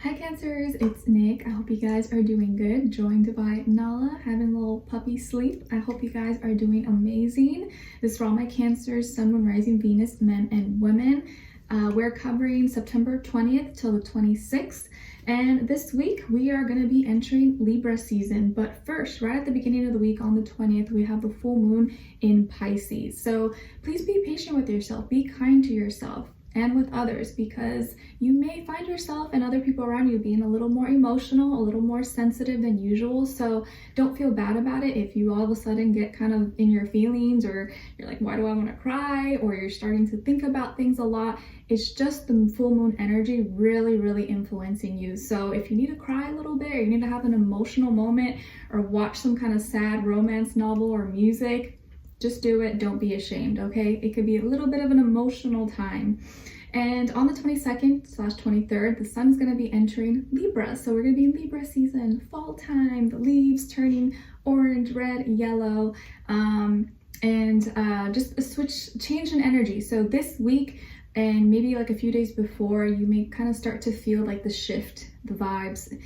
Hi Cancers, it's Nick. I hope you guys are doing good. Joined by Nala, having a little puppy sleep. I hope you guys are doing amazing. This is for all my Cancers, Sun, Moon, Rising, Venus, men and women. We're covering September 20th till the 26th. And this week we are going to be entering Libra season. But first, right at the beginning of the week on the 20th, we have the full moon in Pisces. So please be patient with yourself. Be kind to yourself and with others, because you may find yourself and other people around you being a little more emotional, a little more sensitive than usual. So don't feel bad about it if you all of a sudden get kind of in your feelings, or you're like, why do I want to cry? Or you're starting to think about things a lot. It's just the full moon energy really influencing you. So if you need to cry a little bit, or you need to have an emotional moment, or watch some kind of sad romance novel or music, just do it. Don't be ashamed, okay? It could be a little bit of an emotional time. And on the 22nd/23rd, the sun is going to be entering Libra. So we're going to be in Libra season, fall time, the leaves turning orange, red, yellow, just a change in energy. So this week, and maybe like a few days before, you may kind of start to feel like the shift, the vibes.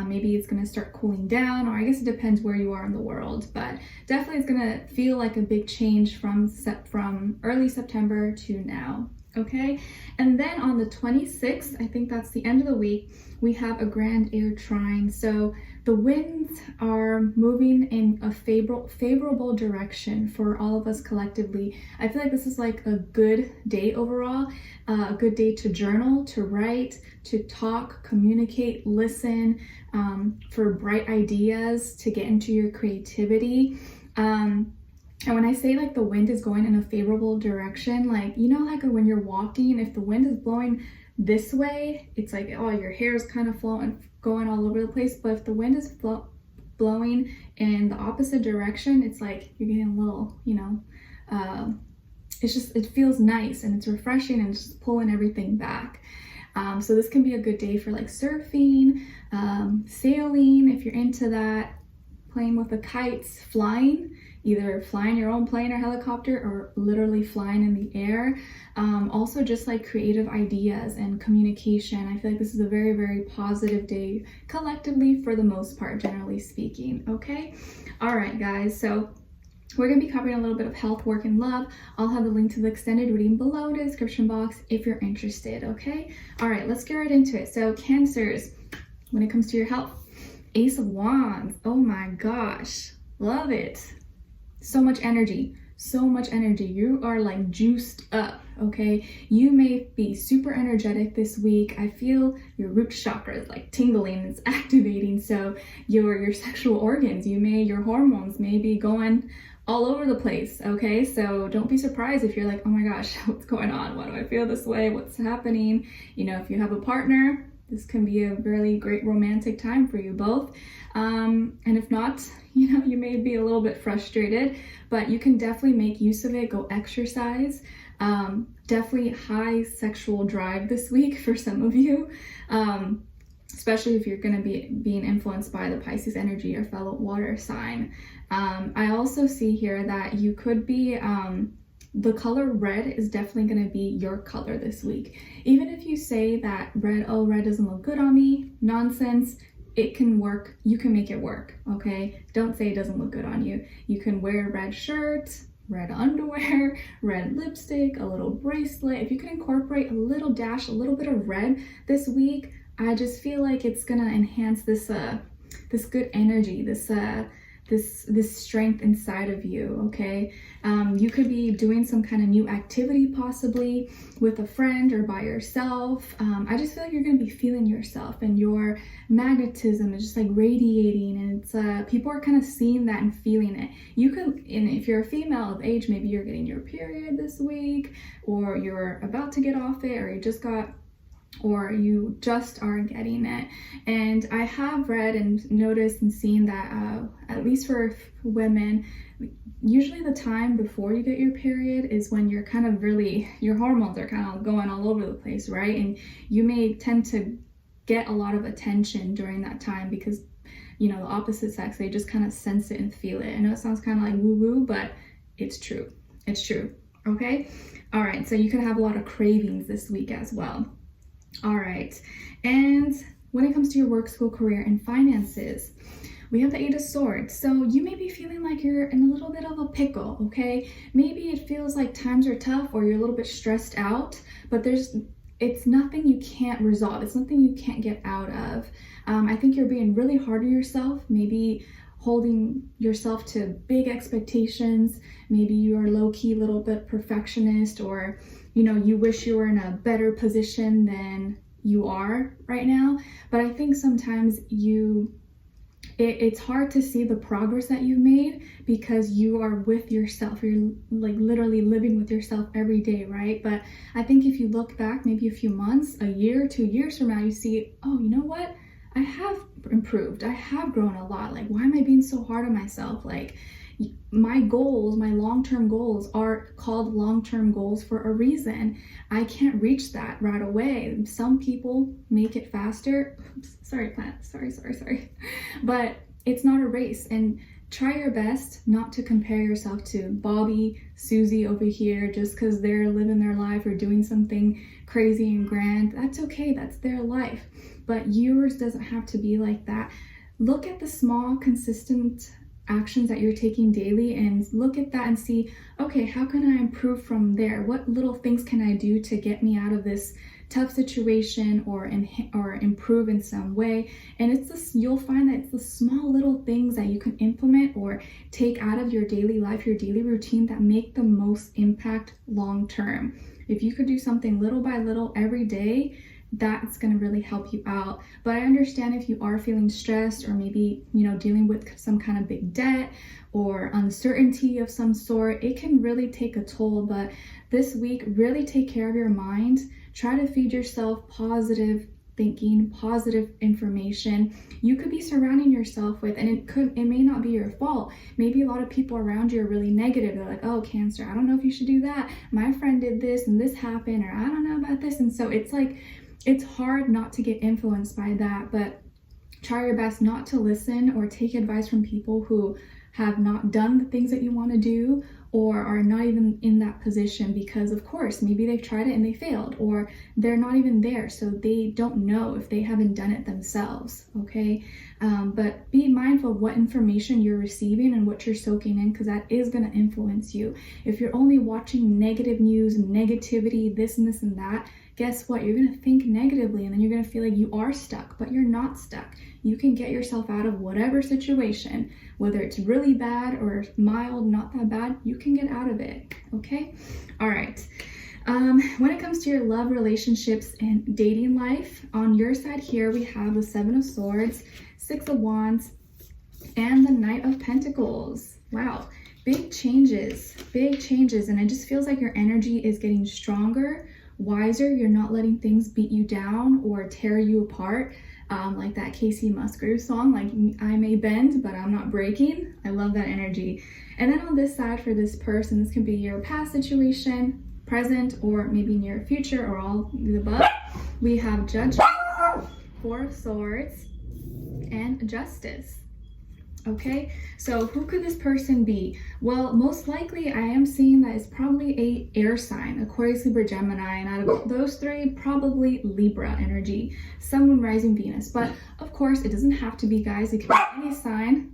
Maybe it's going to start cooling down, or I guess it depends where you are in the world, but definitely it's going to feel like a big change from early September to now. Okay, and then on the 26th, I think that's the end of the week, we have a grand air trine. So the winds are moving in a favorable direction for all of us collectively. I feel like this is like a good day overall, a good day to journal, to write, to talk, communicate, listen, for bright ideas, to get into your creativity. And when I say like the wind is going in a favorable direction, like, you know, like when you're walking, if the wind is blowing this way, it's like, oh, your hair is kind of flowing, going all over the place. But if the wind is blowing in the opposite direction, it's like you're getting a little, you know, it feels nice and it's refreshing and just pulling everything back. So this can be a good day for like surfing, sailing, if you're into that, playing with the kites, flying, either flying your own plane or helicopter, or literally flying in the air. Also just like creative ideas and communication. I feel like this is a very positive day collectively, for the most part, generally speaking. Okay, all right guys, so we're going to be covering a little bit of health, work, and love. I'll have the link to the extended reading below in the description box if you're interested. Okay, all right, let's get right into it. So Cancers, when it comes to your health, Ace of Wands, oh my gosh, love it. So much energy. You are like juiced up, okay? You may be super energetic this week. I feel your root chakra is like tingling, it's activating. So your sexual organs, your hormones may be going all over the place, okay? So don't be surprised if you're like, oh my gosh, what's going on? Why do I feel this way? What's happening? You know, if you have a partner, this can be a really great romantic time for you both. And if not, you know, you may be a little bit frustrated, but you can definitely make use of it. Go exercise. Definitely high sexual drive this week for some of you, especially if you're going to be being influenced by the Pisces energy, your fellow water sign. I also see here that you could be the color red is definitely going to be your color this week. Even if you say that red doesn't look good on me, nonsense, it can work. You can make it work, okay? Don't say it doesn't look good on you. You can wear a red shirt, red underwear, red lipstick, a little bracelet. If you can incorporate a little bit of red this week, I just feel like it's going to enhance this good energy, this strength inside of you, okay? You could be doing some kind of new activity, possibly with a friend or by yourself. I just feel like you're going to be feeling yourself, and your magnetism is just like radiating, and it's people are kind of seeing that and feeling it. You could, and if you're a female of age, maybe you're getting your period this week, or you're about to get off it, or you just are getting it. And I have read and noticed and seen that at least for women, usually the time before you get your period is when you're kind of your hormones are kind of going all over the place, right? And you may tend to get a lot of attention during that time, because, you know, the opposite sex, they just kind of sense it and feel it. I know it sounds kind of like woo-woo, but it's true. Okay, all right, so you could have a lot of cravings this week as well. All right, and when it comes to your work, school, career, and finances, we have the Eight of Swords. So you may be feeling like you're in a little bit of a pickle, okay? Maybe it feels like times are tough or you're a little bit stressed out, but it's nothing you can't resolve. It's nothing you can't get out of. I think you're being really hard on yourself, maybe holding yourself to big expectations. Maybe you're low-key a little bit perfectionist, or you wish you were in a better position than you are right now. But I think sometimes it's hard to see the progress that you've made because you are with yourself. You're like literally living with yourself every day, right? But I think if you look back maybe a few months, a year, 2 years from now, you see, oh, you know what? I have improved. I have grown a lot. Like, why am I being so hard on myself? Like, my goals, my long-term goals are called long-term goals for a reason. I can't reach that right away. Some people make it faster. Oops, sorry, plant. Sorry. But it's not a race. And try your best not to compare yourself to Bobby, Susie over here just because they're living their life or doing something crazy and grand. That's okay. That's their life. But yours doesn't have to be like that. Look at the small, consistent actions that you're taking daily and look at that and see, okay, how can I improve from there? What little things can I do to get me out of this tough situation or improve in some way? And you'll find that it's the small little things that you can implement or take out of your daily life, your daily routine, that make the most impact long term. If you could do something little by little every day, that's going to really help you out. But I understand if you are feeling stressed or maybe, dealing with some kind of big debt or uncertainty of some sort, it can really take a toll. But this week, really take care of your mind. Try to feed yourself positive thinking, positive information. You could be surrounding yourself with, and it may not be your fault. Maybe a lot of people around you are really negative. They're like, oh, Cancer, I don't know if you should do that. My friend did this and this happened, or I don't know about this. And so it's like, it's hard not to get influenced by that, but try your best not to listen or take advice from people who have not done the things that you want to do or are not even in that position, because of course, maybe they've tried it and they failed, or they're not even there, so they don't know if they haven't done it themselves, okay? But be mindful of what information you're receiving and what you're soaking in, because that is going to influence you. If you're only watching negative news, negativity, this and this and that, guess what? You're going to think negatively, and then you're going to feel like you are stuck, but you're not stuck. You can get yourself out of whatever situation, whether it's really bad or mild, not that bad, you can get out of it, okay? All right. When it comes to your love, relationships, and dating life, on your side here, we have the Seven of Swords, Six of Wands, and the Knight of Pentacles. Wow, big changes, and it just feels like your energy is getting stronger, wiser. You're not letting things beat you down or tear you apart, like that Casey Musgrave song, like I may bend but I'm not breaking. I love that energy. And then on this side, for this person, this can be your past situation, present, or maybe near future, or all the above. We have Judgment, Four of Swords, and Justice. Okay, so who could this person be? Well, most likely I am seeing that it's probably a air sign, Aquarius, Libra, Gemini, and out of those three, probably Libra energy, Sun, Moon, Rising, Venus. But of course, it doesn't have to be, guys. It could be any sign.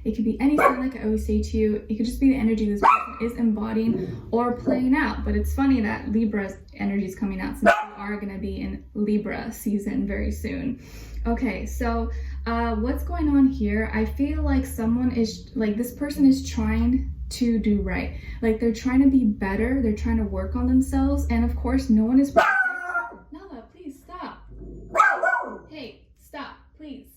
It could be any sign, like I always say to you. It could just be the energy this person is embodying or playing out. But it's funny that Libra's energy is coming out, since we are going to be in Libra season very soon. Okay, so what's going on here? I feel like this person is trying to do right. Like, they're trying to be better. They're trying to work on themselves. And of course, no one is perfect. Nala, please stop. Hey, stop, please.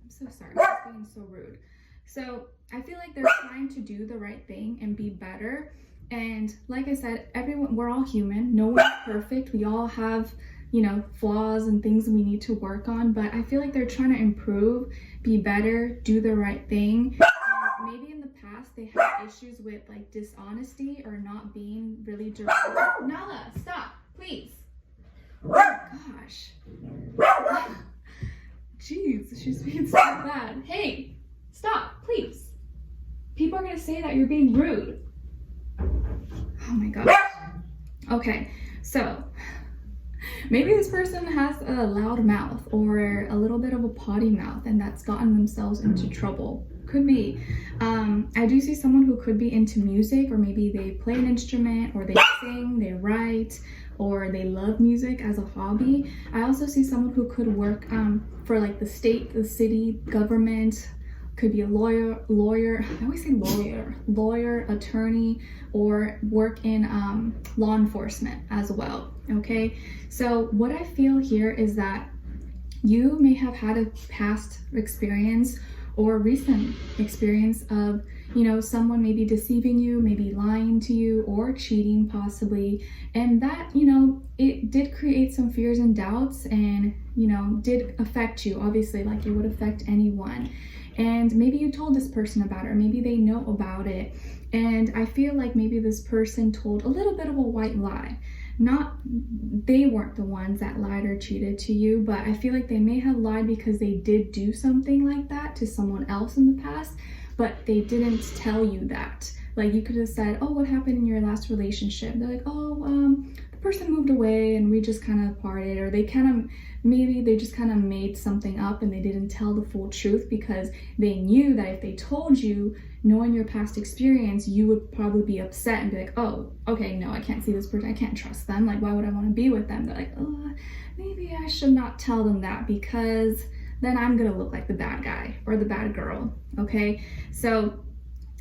I'm so sorry. I'm being so rude. So I feel like they're trying to do the right thing and be better. And like I said, we're all human. No one's perfect. We all have, flaws and things we need to work on. But I feel like they're trying to improve, be better, do the right thing. And maybe in the past they had issues with like dishonesty or not being really direct. Nala, stop, please. Oh gosh. Jeez, she's being so bad. Hey, stop, please. People are gonna say that you're being rude. Oh my gosh. Okay, so Maybe this person has a loud mouth or a little bit of a potty mouth, and that's gotten themselves into trouble. Could be. I do see someone who could be into music, or maybe they play an instrument, or they sing, they write, or they love music as a hobby. I also see someone who could work for like the state, the city, government, could be a lawyer, I always say lawyer, attorney, or work in law enforcement as well, okay? So what I feel here is that you may have had a past experience or recent experience of, you know, someone maybe deceiving you, maybe lying to you, or cheating possibly. And that, you know, it did create some fears and doubts, and, you know, did affect you, obviously, like it would affect anyone. And maybe you told this person about it, or maybe they know about it. And I feel like maybe this person told a little bit of a white lie. They weren't the ones that lied or cheated to you, but I feel like they may have lied because they did do something like that to someone else in the past, but they didn't tell you that. Like, you could have said, oh, what happened in your last relationship? They're like, oh, the person moved away and we just kind of parted, or maybe they just kind of made something up and they didn't tell the full truth because they knew that if they told you, knowing your past experience, you would probably be upset and be like, oh, okay, no, I can't see this person, I can't trust them, like, why would I want to be with them? They're like, oh, maybe I should not tell them that because then I'm gonna look like the bad guy or the bad girl, okay? So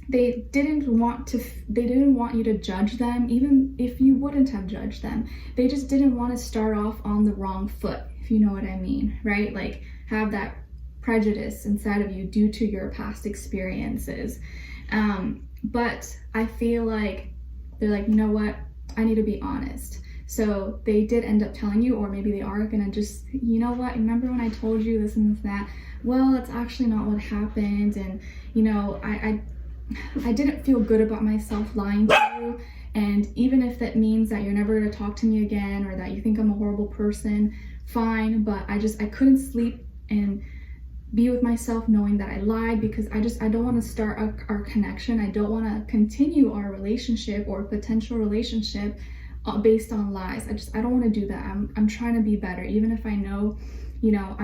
they didn't want you to judge them, even if you wouldn't have judged them. They just didn't want to start off on the wrong foot, if you know what I mean, right? Like, have that prejudice inside of you due to your past experiences. But I feel like they're like, you know what, I need to be honest. So they did end up telling you, or maybe they are gonna just, you know what, remember when I told you this and this, that? Well, that's actually not what happened, and you know, I didn't feel good about myself lying to you, and even if that means that you're never gonna talk to me again, or that you think I'm a horrible person, fine, but I couldn't sleep and be with myself knowing that I lied, because I don't want to start our connection. I don't want to continue our relationship or potential relationship based on lies. I don't want to do that. I'm trying to be better, even if I know, you know,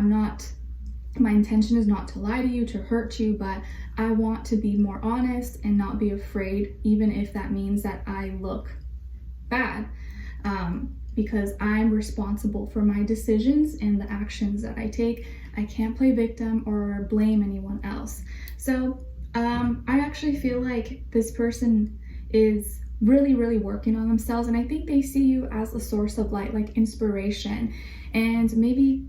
my intention is not to lie to you, to hurt you, but I want to be more honest and not be afraid, even if that means that I look bad, because I'm responsible for my decisions and the actions that I take. I can't play victim or blame anyone else. So I actually feel like this person is really, really working on themselves, and I think they see you as a source of light, like inspiration, and maybe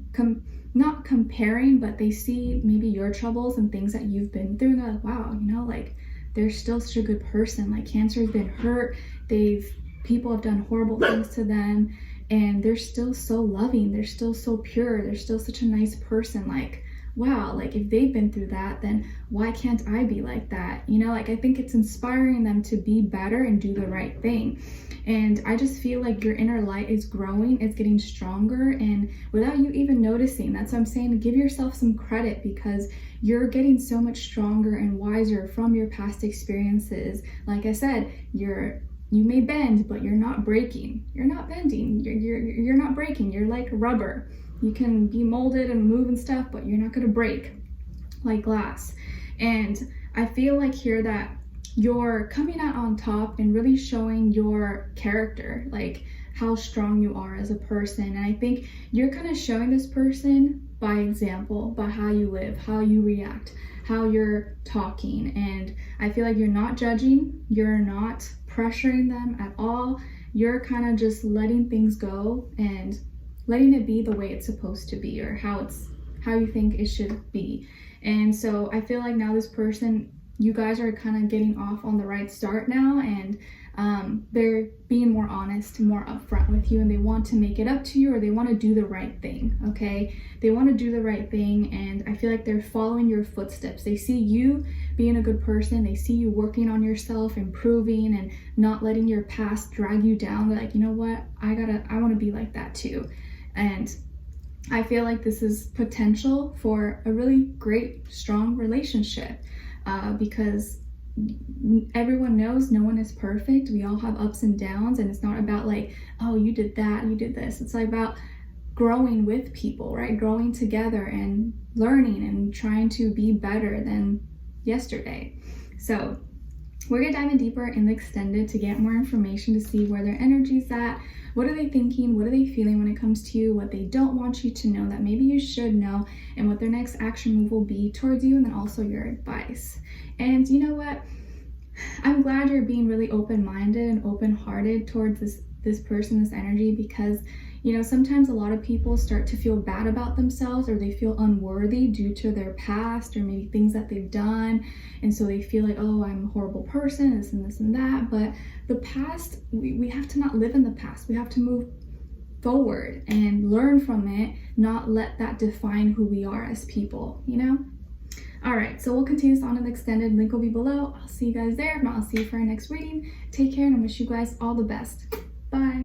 not comparing, but they see maybe your troubles and things that you've been through, and they're like, wow, you know, like, they're still such a good person. Like, cancer has been hurt, people have done horrible things to them, and they're still so loving, they're still so pure, they're still such a nice person. Like, wow, like, if they've been through that, then why can't I be like that? You know, like, I think it's inspiring them to be better and do the right thing. And I just feel like your inner light is growing, it's getting stronger, and without you even noticing. That's what I'm saying, give yourself some credit, because you're getting so much stronger and wiser from your past experiences. Like I said, you may bend, but you're not breaking. You're not bending. You're not breaking. You're like rubber. You can be molded and move and stuff, but you're not gonna break like glass. And I feel like here that you're coming out on top and really showing your character, like how strong you are as a person. And I think you're kind of showing this person by example, by how you live, how you react, how you're talking. And I feel like you're not judging, you're not pressuring them at all. You're kind of just letting things go and letting it be the way it's supposed to be, or how you think it should be. And so I feel like now this person, you guys are kind of getting off on the right start now, and they're being more honest, more upfront with you, and they want to make it up to you, or they want to do the right thing, okay? They want to do the right thing, and I feel like they're following your footsteps. They see you being a good person, they see you working on yourself, improving, and not letting your past drag you down. They're like, you know what, I want to be like that too. And I feel like this is potential for a really great, strong relationship, because everyone knows no one is perfect. We all have ups and downs, and it's not about like, oh, you did that, you did this. It's like about growing with people, right? Growing together and learning and trying to be better than yesterday. So we're gonna dive in deeper in the extended to get more information, to see where their energy's at, what are they thinking, what are they feeling when it comes to you, what they don't want you to know that maybe you should know, and what their next action move will be towards you, and then also your advice. And you know what? I'm glad you're being really open-minded and open-hearted towards this person, this energy, because you know, sometimes a lot of people start to feel bad about themselves, or they feel unworthy due to their past or maybe things that they've done. And so they feel like, oh, I'm a horrible person, this and this and that. But the past, we have to not live in the past. We have to move forward and learn from it, not let that define who we are as people, you know? All right, so we'll continue this on in the extended. Link will be below. I'll see you guys there. If not, I'll see you for our next reading. Take care, and I wish you guys all the best. Bye.